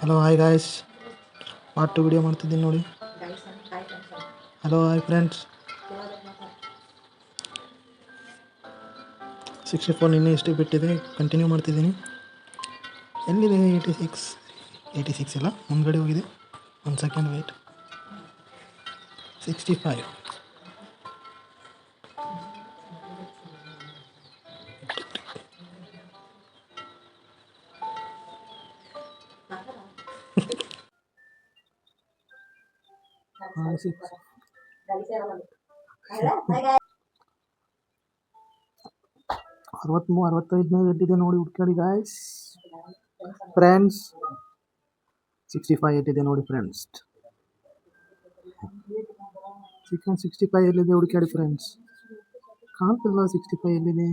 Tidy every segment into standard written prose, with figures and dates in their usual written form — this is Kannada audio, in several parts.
Hello hi guys, part 2 video ಮಾಡ್ತಿದ್ದೀನಿ ನೋಡಿ. Hello hi friends. 64 ನಿನ್ನೆ ಇಷ್ಟೇ ಬಿಟ್ಟಿದೆ, ಕಂಟಿನ್ಯೂ ಮಾಡ್ತಿದ್ದೀನಿ. ಎಲ್ಲಿದೆ 86 ಎಲ್ಲ ಮುಂದ್ಗಡೆ ಹೋಗಿದೆ. 1 ಸೆಕೆಂಡ್ ವೇಟ್. 65 65 ಎಲ್ಲಿದೆ ನೋಡಿ, ಹುಡ್ಕಾಡಿ ಗಾಯ್ಸ್. ಫ್ರೆಂಡ್ಸ್ 65 ಎಲ್ಲಿದೆ ನೋಡಿ ಫ್ರೆಂಡ್ಸ್. ಚಿಕನ್ 65 ಎಲ್ಲಿದೆ ಹುಡುಕಾಡಿ ಫ್ರೆಂಡ್ಸ್. ಕಾಣ್ತಿಲ್ಲ 65 ಎಲ್ಲಿದೆ.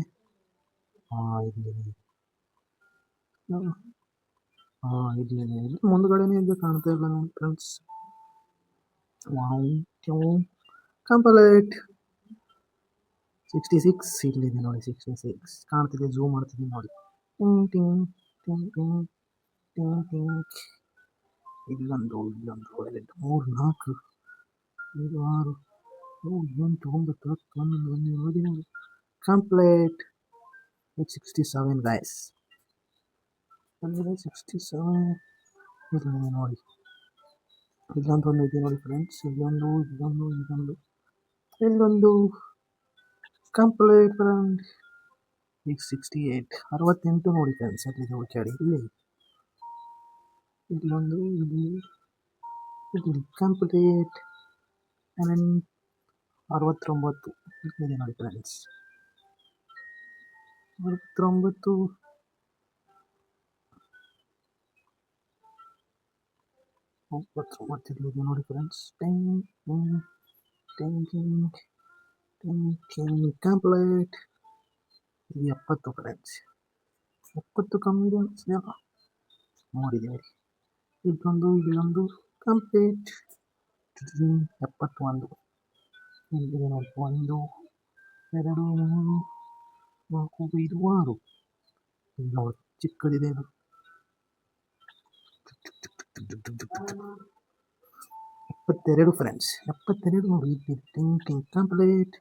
ಇಲ್ಲಿದೆ ಮುಂದ್ಗಡೆನೇ ಇದೆ, ಕಾಣ್ತಾ ಇಲ್ಲ ನೋಡಿ ಫ್ರೆಂಡ್ಸ್. ಕಂಪ್ಲೀಟ್ 66 ಇಲ್ಲಿದೆ ನೋಡಿ. 66 ಕಾಣ್ತಿದೆ, ಝೂಮ್ ಮಾಡ್ತಿದ್ದೀನಿ ನೋಡಿ. ಟಿಂಗ್ ಟಿಂಗ್ ಟಿಂಗ್ ಟಿಂಗ್ ಟಿಂಗ್ ಟಿಂಗ್. ಇಲ್ಲೊಂದು 3 4 5 6 7 8 9 10 11 12 ಕಂಪ್ಲೀಟ್ 67 ಗೈಸ್. 67 ಇಲ್ಲಿದೆ ನೋಡಿ. ಇಲ್ಲೊಂದು ಇದೆ ನೋಡಿ ಫ್ರೆಂಡ್ಸ್. ಇಲ್ಲೊಂದು ಕಂಪ್ಲೀಟ್ ಫ್ರೆಂಡ್. ಈಗ 68 68 ನೋಡಿ ಫ್ರೆಂಡ್ಸ್. ಅಲ್ಲಿದೆ ಹುಡುಕಾಡಿ. ಇಲ್ಲೊಂದು ಇಲ್ಲಿ ಕಂಪ್ಲೀಟ್ 69 ಇಲ್ಲಿದೆ ನೋಡಿ ಫ್ರೆಂಡ್ಸ್. 69 ಇಲ್ಲಿದೆ ನೋಡಿ ಫ್ರೆಂಡ್ಸ್. Complete 70 friends. 70 ಕಮ್ಮಿ ನೋಡಿದ್ದೀವಿ. ಇಲ್ಲೊಂದು ಕಂಪ್ಲೀಟ್ 71 ಇಲ್ಲಿದೆ ನೋಡಿ. 1 2 3 4 5 6 ನೋಡಿ, ಚಿಕ್ಕದಿದೆ ಇದು. 72 ಫ್ರೆಂಡ್ಸ್. 72 ನೋಡಿ. ಟಿಂಗ್ ಕಂಪ್ಲೀಟ್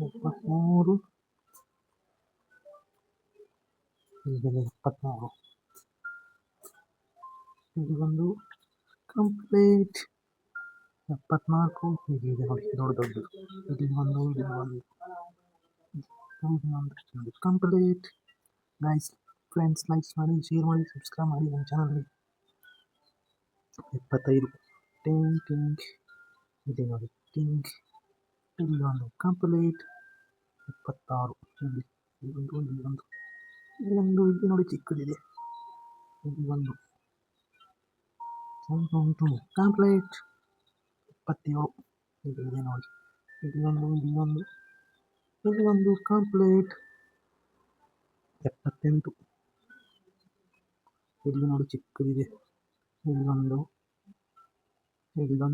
73 ಇಲ್ಲಿದೆ 73. ಇಲ್ಲೊಂದು ಕಂಪ್ಲೀಟ್ 74 ಇಲ್ಲಿದೆ ನೋಡಿ, ದೊಡ್ಡದು. ಇಲ್ಲೊಂದು ಕಂಪ್ಲೀಟ್ ಗೈಸ್. ಫ್ರೆಂಡ್ಸ್ ಲೈಕ್ಸ್ ಮಾಡಿ, ಶೇರ್ ಮಾಡಿ, ಸಬ್ಸ್ಕ್ರೈಬ್ ಮಾಡಿ ನನ್ನ ಚಾನಲ್ಗೆ. 75 ಟಿಂಗ್ ಇದೆ ನೋಡಿ. ಇಲ್ಲೊಂದು ಕಂಪ್ಲೀಟ್ 76 ಇಲ್ಲೊಂದು ಇಲ್ಲಿ ನೋಡಿ, ಚಿಕ್ಕದಿದೆ. ಇಲ್ಲೊಂದು ಕಂಪ್ಲೀಟ್ 77 ಇಲ್ಲಿದೆ ನೋಡಿ. ಇಲ್ಲೊಂದು ಕಂಪ್ಲೀಟ್ 78 ಇಲ್ಲಿ ನೋಡಿ, ಚಿಕ್ಕದಿದೆ. ಇಲ್ಲೊಂದು ಕಂಪ್ಲೀಟ್ 79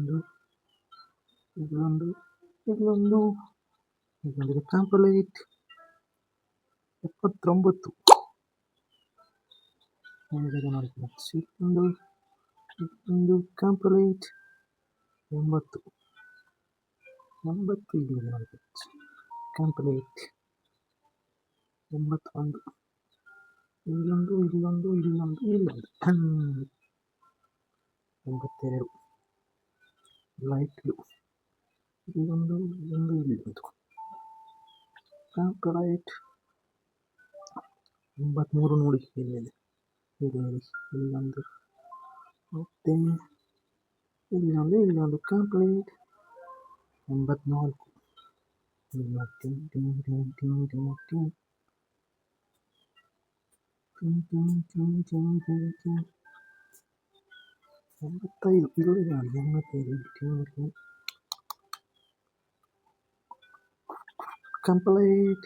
ಇಲ್ಲಿದೆ ನೋಡಿ. ಇಲ್ಲೊಂದು ಕಂಪ್ಲೀಟ್ 80 ಇಲ್ಲಿದೆ ನೋಡಿ. ಕಂಪ್ಲೀಟ್ 81 ಇಲ್ಲೊಂದು 82 ಲೈಟ್ ಬ್ಲೂ. ಇಲ್ಲೊಂದು ಕಂಪ್ಲೀಟ್ 83 ನೋಡಿ. ಇಲ್ಲಿದೆ. ಇಲ್ಲೊಂದು ಮತ್ತೆ ಇಲ್ಲೊಂದು ಕಂಪ್ಲೀಟ್ 84 85 ಇಲ್ಲಿದೆ ನೋಡಿ. 85 ಕಂಪ್ಲೀಟ್ 86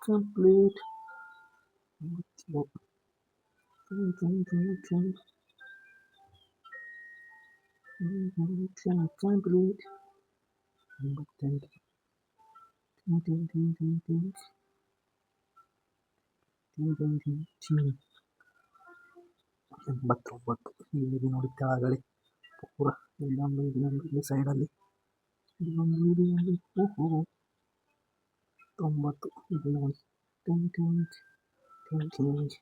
ಕಂಪ್ಲೀಟ್ 87 ಮಿಷನ್ ಕಂಪ್ಲೀಟ್. 88. ಟಿಂಗ್ ಟಿಂಗ್ ಟಿಂಗ್ ಟಿಂಗ್ ಟಿಂಗ್ ಟಿಂಗ್ ಟಿಂಗ್ ಟಿಂಗ್ ಟಿಂಗ್. 89. ಇಲ್ಲಿಗೆ ನೋಡಿ ಕೆಳಗಡೆ ಪೂರ ಇಲ್ಲೊಂದು ಸೈಡಲ್ಲಿ ಇಲ್ಲಿ ಓಹೋ 90. ಇದು ನೋಡಿ ಟಿಂಗ್ ಟಿಂಗ್ ಟಿಂಗ್ ಟಿಂಗ್.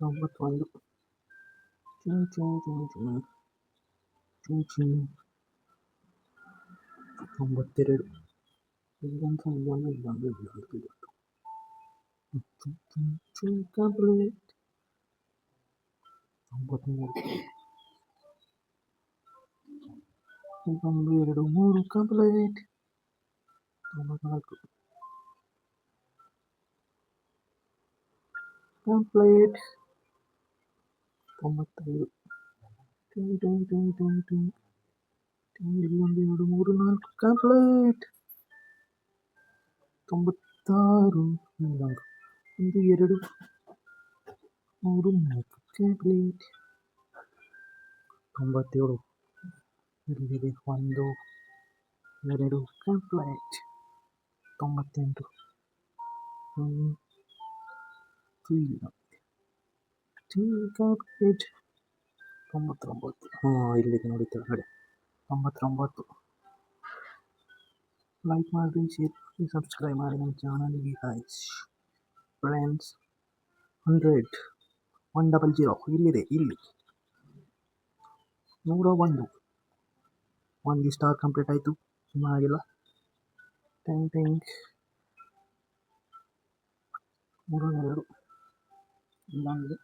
91. ಟಿಂಗ್ ಟಿಂಗ್ ಟಿಂಗ್ ಟಿಂಗ್ ಟಿಂಗ್ ಟಿಂಗ್. 92. ಇಲ್ಲೊಂದು ಕಂಪ್ಲೀಟ್. 93. ಇಲ್ಲೊಂದು 2 3 ಕಂಪ್ಲೀಟ್. 94. ಕಂಪ್ಲೀಟ್. 95. ಟಿಂಗ್ ಟಿಂಗ್ ಟಿಂಗ್ ಟಿಂಗ್ ಟಿಂಗ್ ಟಿಂಗ್. ಇಲ್ಲೊಂದು 2 3 4 ಕಂಪ್ಲೀಟ್. 96. ಇಲ್ಲೊಂದು 1 2 3 4 ಕಂಪ್ಲೀಟ್. 97. ಇಲ್ಲಿದೆ 1 2 ಕಂಪ್ಲೀಟ್. 98. ಕಂಪ್ಲೀಟ್. 99. ಇಲ್ಲಿದೆ ನೋಡಿ ಕೆಳಗಡೆ 99. ಲೈಕ್ ಮಾಡಿ, ಶೇರ್ ಮಾಡಿ, ಸಬ್ಸ್ಕ್ರೈಬ್ ಮಾಡಿ ನಮ್ಮ ಚಾನಲ್ಗೆ ಗೈಸ್ ಫ್ರೆಂಡ್ಸ್. 100. 100. ಇಲ್ಲಿದೆ ಇಲ್ಲಿ 101. 1 ಸ್ಟಾರ್ ಕಂಪ್ಲೀಟ್ ಆಯಿತು. ಆಗಿಲ್ಲ. ಟಿಂಗ್ ಟಿಂಗ್. 102. ಇಲ್ಲೊಂದು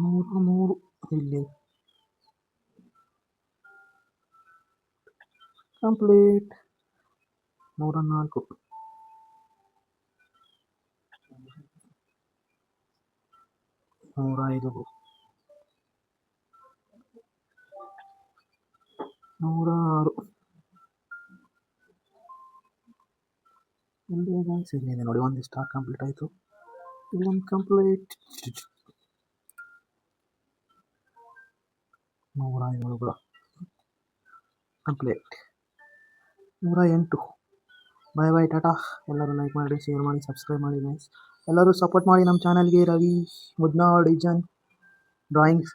103. ಇಲ್ಲಿ ಕಂಪ್ಲೀಟ್. 104. 105. 106. ಇಲ್ಲಿದೆ ನೋಡಿ 1 ಸ್ಟಾರ್ ಕಂಪ್ಲೀಟ್ ಆಯಿತು. ಇಲ್ಲೊಂದು ಕಂಪ್ಲೀಟ್. 107 ಕಂಪ್ಲೀಟ್. 108. ಬಾಯ್ ಬಾಯ್ ಟಾಟಾ. ಎಲ್ಲರೂ ಲೈಕ್ ಮಾಡಿ, ಶೇರ್ ಮಾಡಿ, ಸಬ್ಸ್ಕ್ರೈಬ್ ಮಾಡಿ ಗೈಸ್. ಎಲ್ಲರೂ ಸಪೋರ್ಟ್ ಮಾಡಿ ನಮ್ಮ ಚಾನಲ್ಗೆ. Ravi Mudnal design drawings.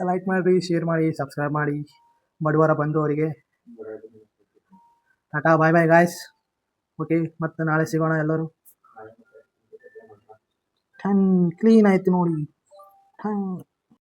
Like ಮಾಡಿರಿ, ಶೇರ್ ಮಾಡಿ, ಸಬ್ಸ್ಕ್ರೈಬ್ ಮಾಡಿ. ಬಡವರ ಬಂದು ಅವರಿಗೆ ಟಾಟಾ ಬಾಯ್ ಬಾಯ್ ಗಾಯ್ಸ್. ಓಕೆ, ಮತ್ತೆ ನಾಳೆ ಸಿಗೋಣ ಎಲ್ಲರೂ. 10 ಕ್ಲೀನ್ ಆಯಿತು ನೋಡಿ. 10